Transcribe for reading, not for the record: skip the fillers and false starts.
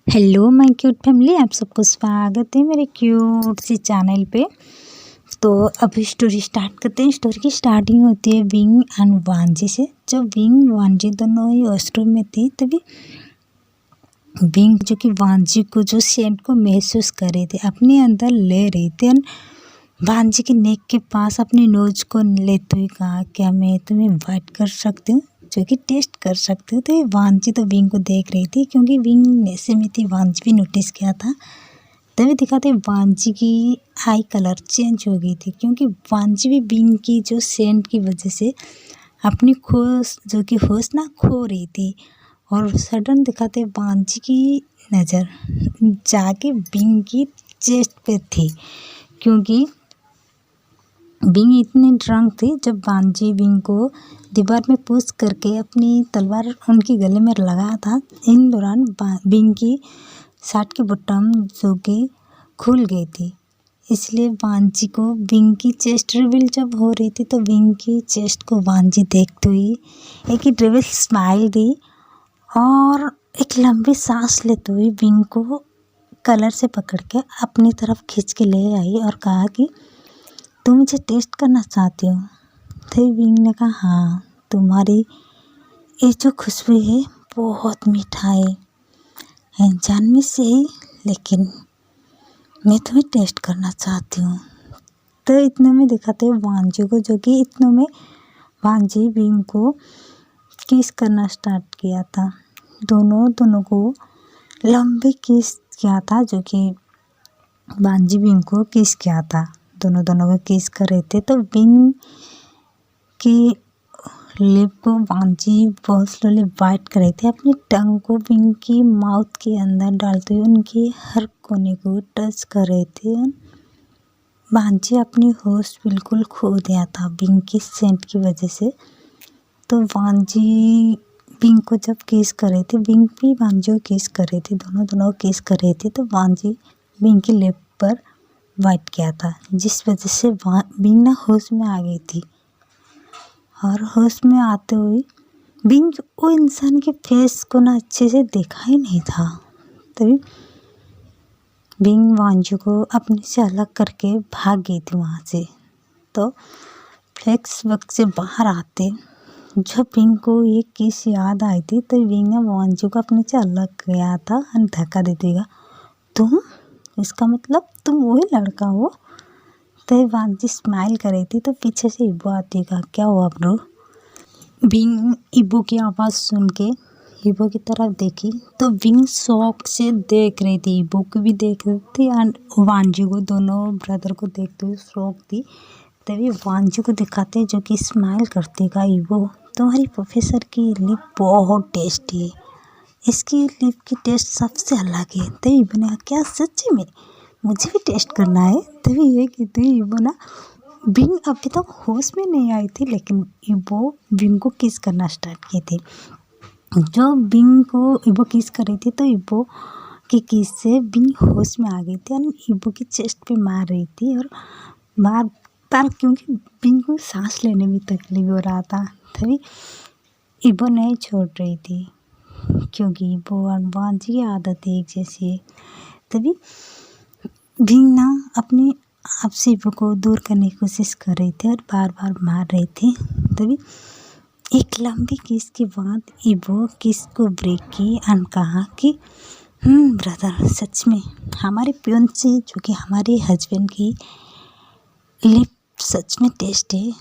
Hello my cute family, आप सबको स्वागत है मेरे क्यूट सी चैनल पे। तो अभी स्टोरी स्टार्ट करते हैं। स्टोरी की स्टार्टिंग होती है विंग एंड वांजी से। जब विंग वांजी दोनों ही वॉशरूम में थी तभी विंग जो कि वांजी को जो सेंट को महसूस कर रही थी, अपने अंदर ले रही थी। वांजी की नेक के पास अपनी नोज को लेते हुए कहा, क्या मैं तुम्हें वाइट कर सकती हूँ, जो कि टेस्ट कर सकते हो। तो ये वांजी तो विंग को देख रही थी, क्योंकि विंग नशे में थी। वांजी भी नोटिस किया था। तभी दिखाते वांजी की आई कलर चेंज हो गई थी, क्योंकि वांजी भी विंग की जो सेंट की वजह से अपनी होश जो कि होश ना खो रही थी। और सडन दिखाते वांजी की नज़र जाके विंग की चेस्ट पे थी, क्योंकि विंग इतनी ड्रंक थी। जब वांजी विंग को दीवार में पुश करके अपनी तलवार उनके गले में लगाया था, इन दौरान विंग की शर्ट की बटन जो कि खुल गई थी। इसलिए वांजी को विंग की चेस्ट रिवील जब हो रही थी, तो विंग की चेस्ट को वांजी देखते हुए एक ही रिवील स्माइल दी और एक लंबी सांस लेते हुए विंग को कलर से पकड़ के अपनी तरफ खींच के ले आई और कहा कि तुम मुझे टेस्ट करना चाहती हो। तो विंग ने कहा, हाँ, तुम्हारी ये जो खुशबू है बहुत मीठा है, जानने से ही, लेकिन मैं तुम्हें टेस्ट करना चाहती हूँ। तो इतने में दिखाते हैं वांजी को, जो कि इतने में वांजी विंग को किस करना स्टार्ट किया था। दोनों को लंबी किस किया था, जो कि वांजी विंग को किस किया था। दोनों को किस कर रहे थे। तो विंग की लिप को वांजी बहुत स्लोली बाइट कर रहे थे, अपनी टंग को विंग की माउथ के अंदर डालते हुए उनकी हर कोने को टच कर रहे थे। वांजी अपनी होश बिल्कुल खो दिया था विंग की सेंट की वजह से। तो वांजी विंग को जब किस कर रहे थे, विंग भी वांजी को किस कर रहे थे, दोनों किस कर रहे थे। तो वांजी विंग की लिप पर वाइट किया था, जिस वजह से विंग ना होश में आ गई थी। और होश में आते हुए विंग वो इंसान के फेस को ना अच्छे से देखा ही नहीं था। तभी विंग वांजी को अपने से अलग करके भाग गई थी वहाँ से। तो फ्लेक्स वक्त से बाहर आते जब विंग को ये किस याद आई थी, तो विंग ने वांजी को अपने से अलग किया था और धक्का दे देगा, तुम, इसका मतलब तुम वही लड़का हो। तो वांजी स्माइल कर रही थी, तो पीछे से इबो आती का, क्या हुआ ब्रो। विंग इबो की आवाज़ सुन के इबो की तरफ देखी, तो विंग शौक से देख रही थी, इबो को भी देख रही थी एंड वांजी को, दोनों ब्रदर को देखते हुए शौक थी। तभी वांजी को दिखाते जो कि स्माइल करते का, इबो तुम्हारी प्रोफेसर की लिप बहुत टेस्टी है, इसकी लिप की टेस्ट सबसे अलग है। तभी इबो ने कहा, क्या सच्ची में, मुझे भी टेस्ट करना है। तभी ये कहते हुए इबो ना, विंग अभी तक होश में नहीं आई थी, लेकिन इबो विंग को किस करना स्टार्ट किए थे। जो विंग को इबो किस कर रही थी, तो इबो की किस से विंग होश में आ गई थी और इबो की चेस्ट पे मार रही थी। और बार बार, क्योंकि विंग को सांस लेने में तकलीफ हो रहा था, तभी इबो नहीं छोड़ रही थी, क्योंकि इबो और वांजी की आदत एक जैसी है। तभी विंग ना अपने आप से इबो को दूर करने की कोशिश कर रही थी और बार बार मार रही थी। तभी एक लंबी किस के बाद इबो किस को ब्रेक की और कहा कि ब्रदर, सच में हमारे फियांसे जो कि हमारे हस्बैंड की लिप सच में टेस्ट है,